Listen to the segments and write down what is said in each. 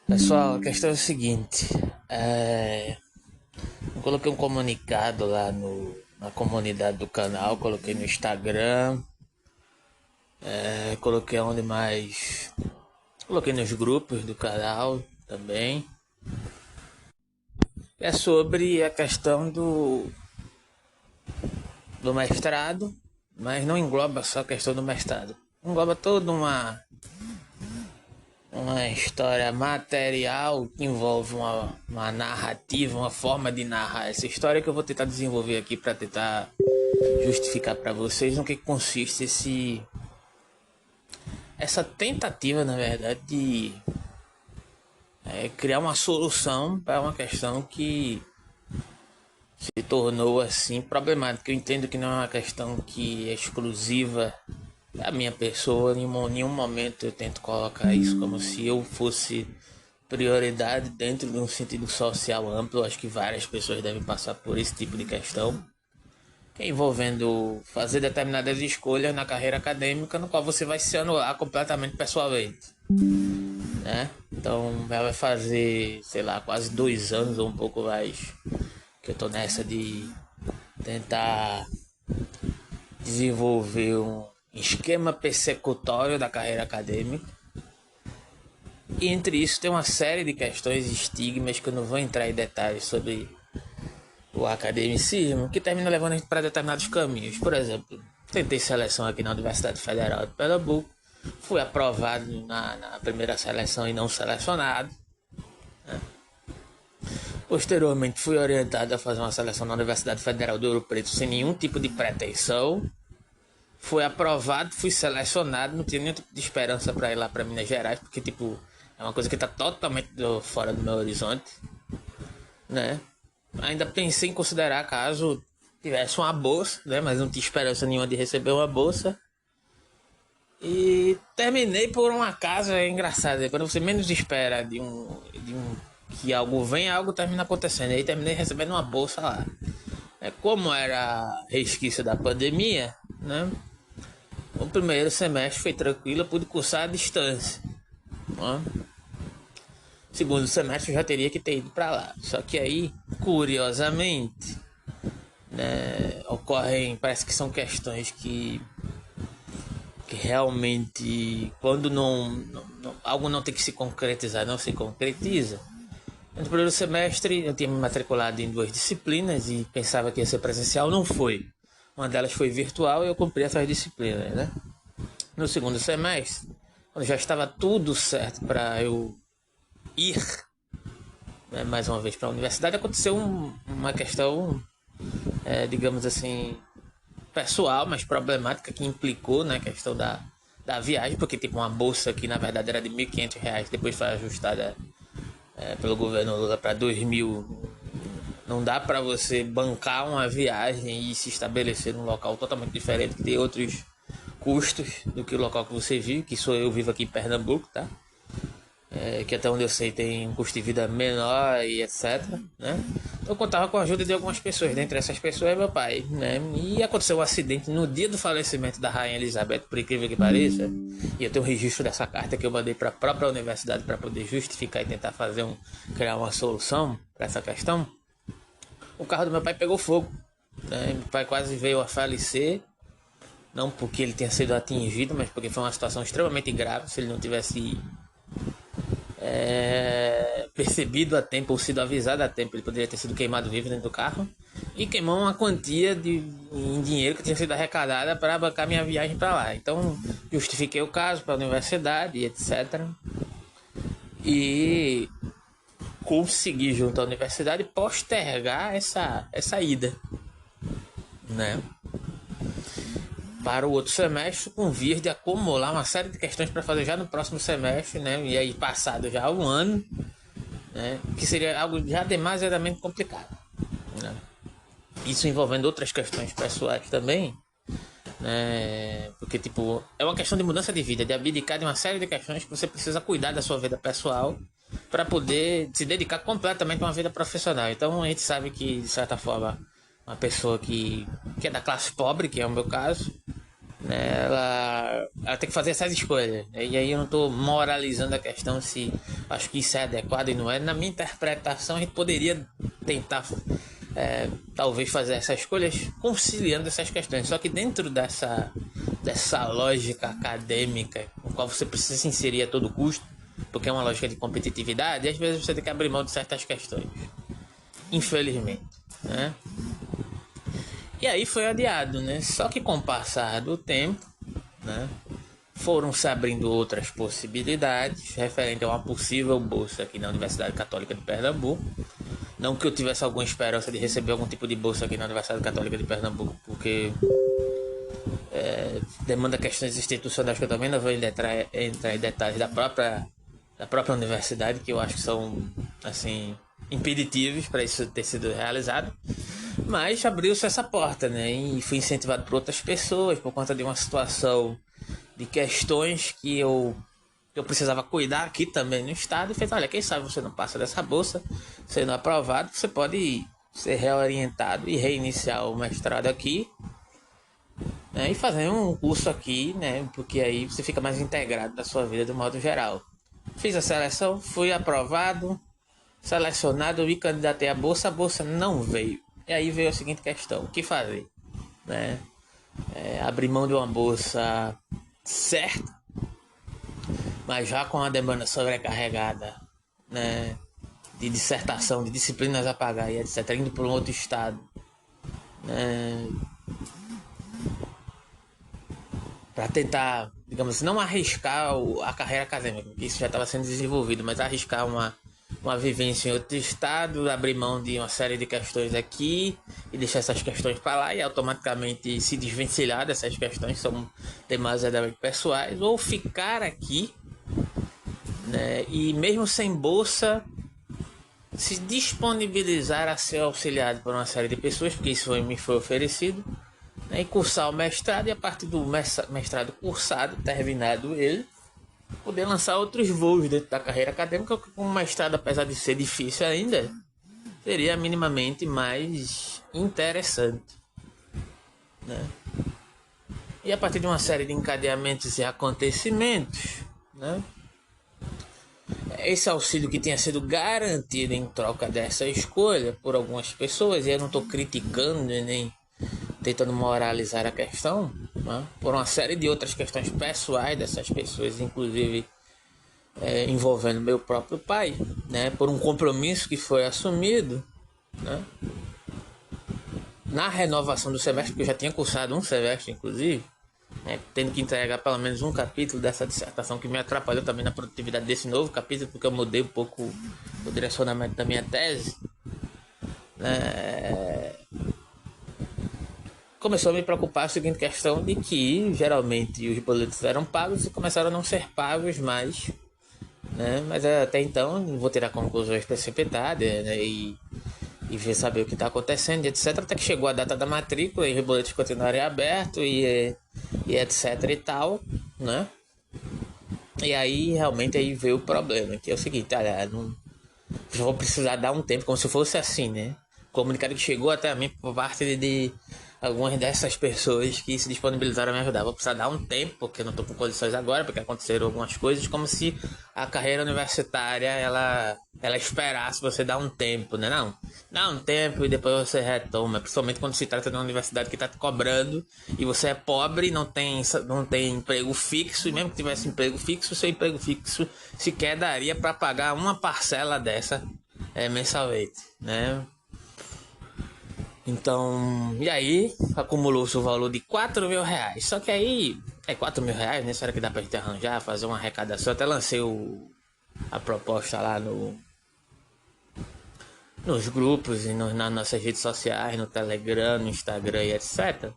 Pessoal, a questão é o seguinte, eu coloquei um comunicado lá na comunidade do canal, coloquei no Instagram, coloquei onde mais, coloquei nos grupos do canal também. É sobre a questão do mestrado, mas não engloba só a questão do mestrado. Engloba toda uma história material que envolve uma narrativa, uma forma de narrar essa história que eu vou tentar desenvolver aqui para tentar justificar para vocês no que consiste essa tentativa, na verdade, de criar uma solução para uma questão que se tornou assim problemática. Eu entendo que não é uma questão que é exclusiva da minha pessoa, em nenhum momento eu tento colocar isso como se eu fosse prioridade dentro de um sentido social amplo. Eu acho que várias pessoas devem passar por esse tipo de questão, que é envolvendo fazer determinadas escolhas na carreira acadêmica, no qual você vai se anular completamente pessoalmente, né? Então já vai fazer, sei lá, quase 2 anos ou um pouco mais que eu tô nessa de tentar desenvolver um esquema persecutório da carreira acadêmica. E entre isso tem uma série de questões e estigmas que eu não vou entrar em detalhes sobre o academicismo, que termina levando a gente para determinados caminhos. Por exemplo, tentei seleção aqui na Universidade Federal de Pernambuco, fui aprovado na primeira seleção e não selecionado. Posteriormente fui orientado a fazer uma seleção na Universidade Federal do Ouro Preto sem nenhum tipo de pretensão. Fui aprovado, fui selecionado, não tinha nenhum tipo de esperança para ir lá para Minas Gerais, porque tipo, é uma coisa que está totalmente fora do meu horizonte, né? Ainda pensei em considerar caso tivesse uma bolsa, né? Mas não tinha esperança nenhuma de receber uma bolsa. E terminei por um acaso engraçado. Quando você menos espera de um que algo venha, algo termina acontecendo. E aí terminei recebendo uma bolsa lá. Como era resquício da pandemia, né? O primeiro semestre foi tranquilo, eu pude cursar à distância, né? Segundo semestre eu já teria que ter ido para lá. Só que aí, curiosamente, né, ocorrem, parece que são questões que realmente, quando algo não tem que se concretizar, não se concretiza. No primeiro semestre eu tinha me matriculado em 2 disciplinas e pensava que ia ser presencial, não foi. Uma delas foi virtual e eu cumpri essas disciplinas, né? No segundo semestre, quando já estava tudo certo para eu ir, né, mais uma vez para a universidade, aconteceu uma questão, digamos assim, pessoal, mas problemática, que implicou na questão da viagem, porque tipo uma bolsa que na verdade era de R$ 1.500, depois foi ajustada pelo governo Lula para 2.000. Não dá para você bancar uma viagem e se estabelecer num local totalmente diferente, que tem outros custos do que o local que você vive, que sou eu, vivo aqui em Pernambuco, tá? Que até onde eu sei tem um custo de vida menor e etc, né? Então eu contava com a ajuda de algumas pessoas, dentre essas pessoas é meu pai, né? E aconteceu um acidente no dia do falecimento da Rainha Elizabeth, por incrível que pareça, e eu tenho um registro dessa carta que eu mandei para a própria universidade para poder justificar e tentar criar uma solução para essa questão. O carro do meu pai pegou fogo, né? Meu pai quase veio a falecer, não porque ele tenha sido atingido, mas porque foi uma situação extremamente grave. Se ele não tivesse percebido a tempo ou sido avisado a tempo, ele poderia ter sido queimado vivo dentro do carro. E queimou uma quantia em dinheiro que tinha sido arrecadada para bancar minha viagem para lá. Então justifiquei o caso para a universidade, etc. E consegui, junto à universidade, postergar essa ida, né, para o outro semestre, com vias de acumular uma série de questões para fazer já no próximo semestre, né? E aí passado já um ano, né? Que seria algo já demasiadamente complicado, né? Isso envolvendo outras questões pessoais também, né? Porque tipo, é uma questão de mudança de vida, de abdicar de uma série de questões que você precisa cuidar da sua vida pessoal para poder se dedicar completamente a uma vida profissional. Então a gente sabe que, de certa forma, uma pessoa que é da classe pobre, que é o meu caso, né? Ela tem que fazer essas escolhas. E aí eu não estou moralizando a questão se acho que isso é adequado e não é. Na minha interpretação, a gente poderia tentar, talvez, fazer essas escolhas conciliando essas questões. Só que dentro dessa lógica acadêmica, com qual você precisa se inserir a todo custo, porque é uma lógica de competitividade, às vezes você tem que abrir mão de certas questões. Infelizmente, né? E aí foi adiado, né? Só que com o passar do tempo, né, foram se abrindo outras possibilidades referente a uma possível bolsa aqui na Universidade Católica de Pernambuco. Não que eu tivesse alguma esperança de receber algum tipo de bolsa aqui na Universidade Católica de Pernambuco, porque demanda questões institucionais que eu também não vou entrar em detalhes da própria universidade, que eu acho que são assim impeditivos para isso ter sido realizado. Mas abriu-se essa porta, né? E fui incentivado por outras pessoas por conta de uma situação de questões que eu precisava cuidar aqui também no estado. E fez: olha, quem sabe você não passa dessa bolsa, sendo aprovado, você pode ser reorientado e reiniciar o mestrado aqui, né? E fazer um curso aqui, né? Porque aí você fica mais integrado na sua vida de modo geral. Fiz a seleção, fui aprovado, selecionado, me candidatei à bolsa, a bolsa não veio. E aí veio a seguinte questão: o que fazer? Né? Abrir mão de uma bolsa certa, mas já com a demanda sobrecarregada, né? De dissertação, de disciplinas a pagar e etc., indo para um outro estado, né? Para tentar, digamos assim, não arriscar a carreira acadêmica, porque isso já estava sendo desenvolvido, mas arriscar uma vivência em outro estado, abrir mão de uma série de questões aqui e deixar essas questões para lá e automaticamente se desvencilhar dessas questões que são demasiadamente pessoais, ou ficar aqui, né, e mesmo sem bolsa se disponibilizar a ser auxiliado por uma série de pessoas, porque isso me foi oferecido, né, e cursar o mestrado, e a partir do mestrado cursado, terminado ele, poder lançar outros voos dentro da carreira acadêmica, que com o mestrado, apesar de ser difícil ainda, seria minimamente mais interessante, né? E a partir de uma série de encadeamentos e acontecimentos, né, esse auxílio que tinha sido garantido em troca dessa escolha por algumas pessoas, e eu não estou criticando nem tentando moralizar a questão, né, por uma série de outras questões pessoais dessas pessoas, inclusive envolvendo meu próprio pai, né, por um compromisso que foi assumido, né, na renovação do semestre, porque eu já tinha cursado um semestre, inclusive, né, tendo que entregar pelo menos um capítulo dessa dissertação, que me atrapalhou também na produtividade desse novo capítulo, porque eu mudei um pouco o direcionamento da minha tese, né. Começou a me preocupar a seguinte questão de que geralmente os boletos eram pagos e começaram a não ser pagos mais, né? Mas até então vou tirar conclusões precipitadas, né? E ver saber o que está acontecendo, etc. Até que chegou a data da matrícula e os boletos continuaram abertos e etc e tal, né? E aí realmente aí veio o problema, que é o seguinte: olha, não vou precisar dar um tempo, como se fosse assim, né? O comunicado que chegou até a mim por parte de algumas dessas pessoas que se disponibilizaram a me ajudar. Vou precisar dar um tempo, porque eu não estou com condições agora, porque aconteceram algumas coisas, como se a carreira universitária ela esperasse você dar um tempo, né? Não, dá um tempo e depois você retoma, principalmente quando se trata de uma universidade que está te cobrando e você é pobre, não tem emprego fixo, e mesmo que tivesse emprego fixo, seu emprego fixo sequer daria para pagar uma parcela dessa mensalmente, né? Então, e aí acumulou-se o valor de R$ 4.000. Só que aí, R$ 4.000, né? Será que dá pra gente arranjar, fazer uma arrecadação? Eu até lancei a proposta lá nos grupos e nas nossas redes sociais, no Telegram, no Instagram e etc.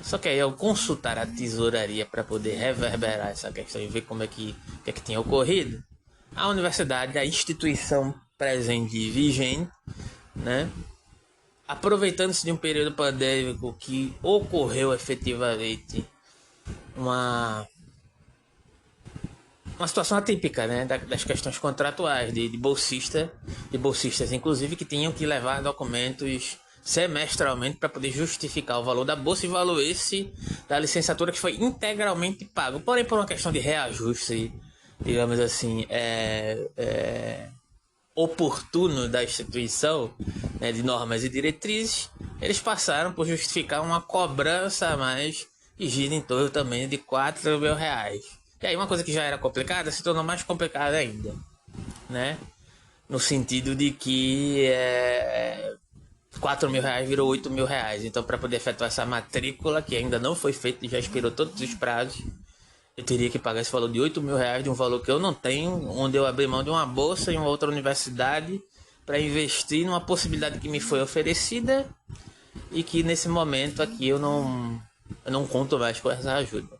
Só que aí, ao consultar a tesouraria para poder reverberar essa questão e ver como o que é que tinha ocorrido, a universidade, a instituição presente e vigente, né, aproveitando-se de um período pandêmico que ocorreu efetivamente uma situação atípica, né, das questões contratuais de bolsistas, inclusive, que tinham que levar documentos semestralmente para poder justificar o valor da bolsa, e valor esse da licenciatura que foi integralmente pago, porém por uma questão de reajuste, digamos assim, oportuno da instituição, né, de normas e diretrizes, eles passaram por justificar uma cobrança a mais que gira em torno também de R$ 4.000. E aí uma coisa que já era complicada se tornou mais complicada ainda, né? No sentido de que R$ 4.000 virou R$ 8.000. Então, para poder efetuar essa matrícula, que ainda não foi feita e já expirou todos os prazos, eu teria que pagar esse valor de R$ 8.000, de um valor que eu não tenho, onde eu abri mão de uma bolsa em uma outra universidade para investir numa possibilidade que me foi oferecida e que nesse momento aqui eu não conto mais com essa ajuda.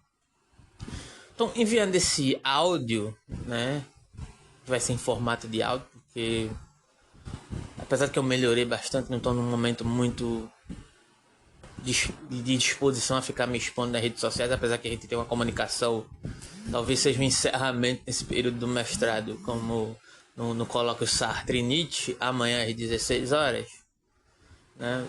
Então, enviando esse áudio, né, vai ser em formato de áudio, porque apesar que eu melhorei bastante, não estou num momento muito de disposição a ficar me expondo nas redes sociais, apesar que a gente tem uma comunicação, talvez seja um encerramento nesse período do mestrado, como no colóquio Sartre e Nietzsche, amanhã às 16 horas, né?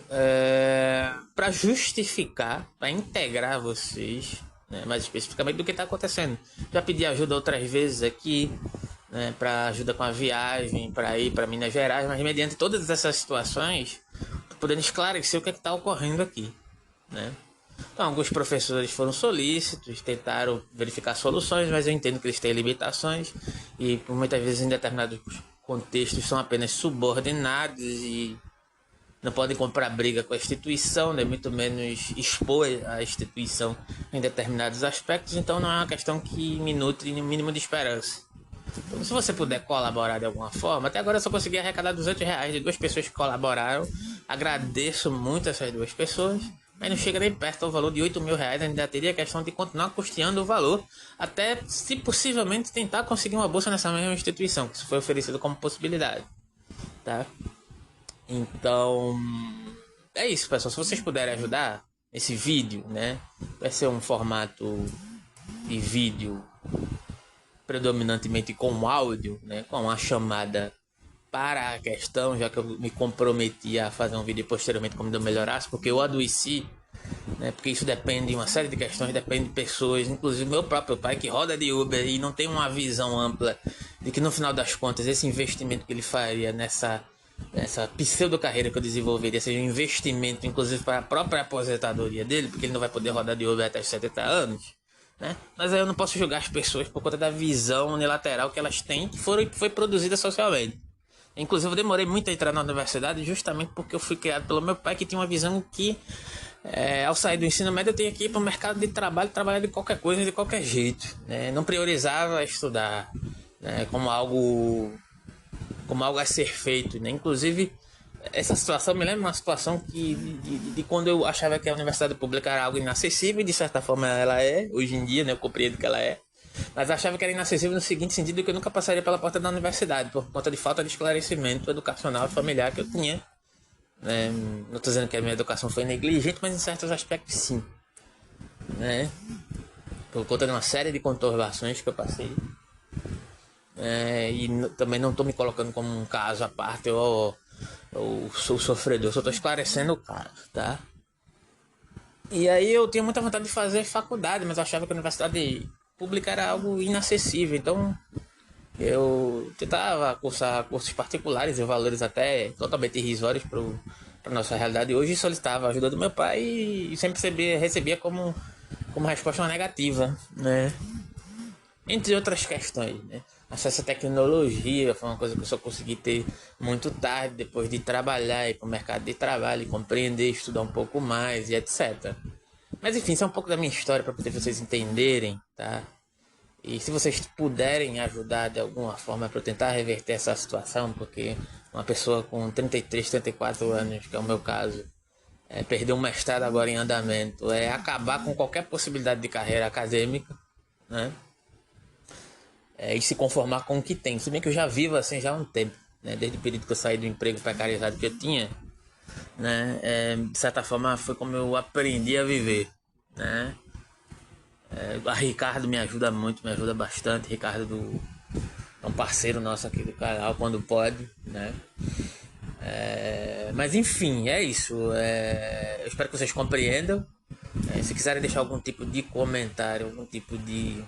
Para justificar, para integrar vocês, né, mais especificamente do que está acontecendo. Já pedi ajuda outras vezes aqui, né, para ajuda com a viagem, para ir para Minas Gerais, mas mediante todas essas situações, tô podendo esclarecer o que está ocorrendo aqui, né? Então, alguns professores foram solícitos, tentaram verificar soluções, mas eu entendo que eles têm limitações e muitas vezes em determinados contextos são apenas subordinados e não podem comprar briga com a instituição, né? Muito menos expor a instituição em determinados aspectos. Então não é uma questão que me nutre no mínimo de esperança. Então, se você puder colaborar de alguma forma, até agora eu só consegui arrecadar R$ 200 de 2 pessoas que colaboraram. Agradeço muito essas 2 pessoas, mas não chega nem perto do valor de R$ 8.000. Ainda teria a questão de continuar custeando o valor, até se possivelmente tentar conseguir uma bolsa nessa mesma instituição, que isso foi oferecido como possibilidade, tá? Então, é isso, pessoal. Se vocês puderem ajudar esse vídeo, né, vai ser um formato de vídeo predominantemente com áudio, né, com uma chamada para a questão, já que eu me comprometi a fazer um vídeo posteriormente como eu melhorasse, porque eu adoeci, né, porque isso depende de uma série de questões, depende de pessoas, inclusive meu próprio pai que roda de Uber e não tem uma visão ampla de que no final das contas esse investimento que ele faria nessa pseudo carreira que eu desenvolveria seja um investimento inclusive para a própria aposentadoria dele, porque ele não vai poder rodar de Uber até os 70 anos, né? Mas aí eu não posso julgar as pessoas por conta da visão unilateral que elas têm, que foi produzida socialmente. Inclusive eu demorei muito a entrar na universidade justamente porque eu fui criado pelo meu pai, que tinha uma visão que ao sair do ensino médio eu tinha que ir para o mercado de trabalho, trabalhar de qualquer coisa, de qualquer jeito, né? Não priorizava estudar, né, como algo a ser feito, né? Inclusive essa situação me lembra uma situação de quando eu achava que a universidade pública era algo inacessível, e de certa forma ela é, hoje em dia, né, eu compreendo que ela é, mas achava que era inacessível no seguinte sentido, que eu nunca passaria pela porta da universidade, por conta de falta de esclarecimento educacional e familiar que eu tinha, né? Não estou dizendo que a minha educação foi negligente, mas em certos aspectos sim, né? Por conta de uma série de conturbações que eu passei, também não estou me colocando como um caso à parte, eu sou sofredor, só estou esclarecendo o caso, tá? E aí eu tinha muita vontade de fazer faculdade, mas eu achava que a universidade pública era algo inacessível, então eu tentava cursar cursos particulares e valores até totalmente irrisórios para nossa realidade hoje, e solicitava a ajuda do meu pai e sempre recebia como resposta uma negativa, né? Entre outras questões, né? Acesso à tecnologia foi uma coisa que eu só consegui ter muito tarde, depois de trabalhar, ir para o mercado de trabalho, compreender, estudar um pouco mais e etc. Mas enfim, isso é um pouco da minha história para poder vocês entenderem, tá? E se vocês puderem ajudar de alguma forma para eu tentar reverter essa situação, porque uma pessoa com 33, 34 anos, que é o meu caso, perder um mestrado agora em andamento, acabar com qualquer possibilidade de carreira acadêmica, né? E se conformar com o que tem. Se bem que eu já vivo assim já há um tempo, né? Desde o período que eu saí do emprego precarizado que eu tinha, né? De certa forma foi como eu aprendi a viver, né? A Ricardo me ajuda muito, me ajuda bastante. Ricardo é um parceiro nosso aqui do canal quando pode, né? Mas enfim, é isso. Eu espero que vocês compreendam. Se quiserem deixar algum tipo de comentário, algum tipo de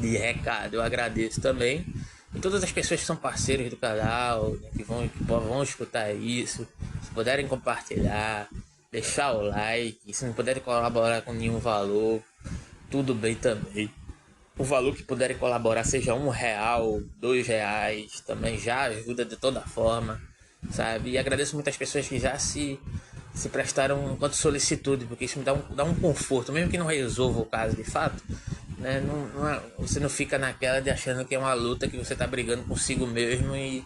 recado, eu agradeço também. E todas as pessoas que são parceiros do canal, né, que vão escutar isso, se puderem compartilhar, deixar o like, se não puderem colaborar com nenhum valor, tudo bem também. O valor que puderem colaborar, seja R$ 1, R$ 2, também já ajuda de toda forma, sabe? E agradeço muitas pessoas que já se prestaram enquanto solicitude, porque isso me dá um conforto, mesmo que não resolva o caso de fato, né? Você não fica naquela de achando que é uma luta que você está brigando consigo mesmo e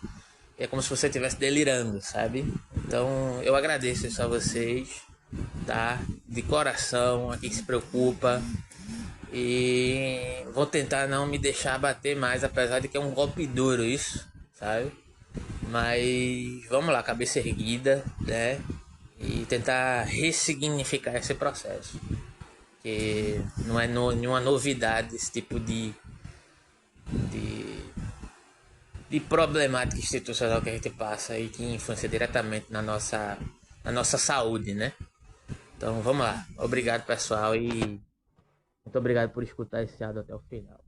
é como se você estivesse delirando, sabe? Então eu agradeço isso a vocês, tá? De coração, aqui que se preocupa. E vou tentar não me deixar bater mais, apesar de que é um golpe duro isso, sabe? Mas vamos lá, cabeça erguida, né? E tentar ressignificar esse processo. Que não é nenhuma novidade esse tipo de, de problemática institucional que a gente passa e que influencia diretamente na nossa saúde, né? Então vamos lá. Obrigado, pessoal, e muito obrigado por escutar esse áudio até o final.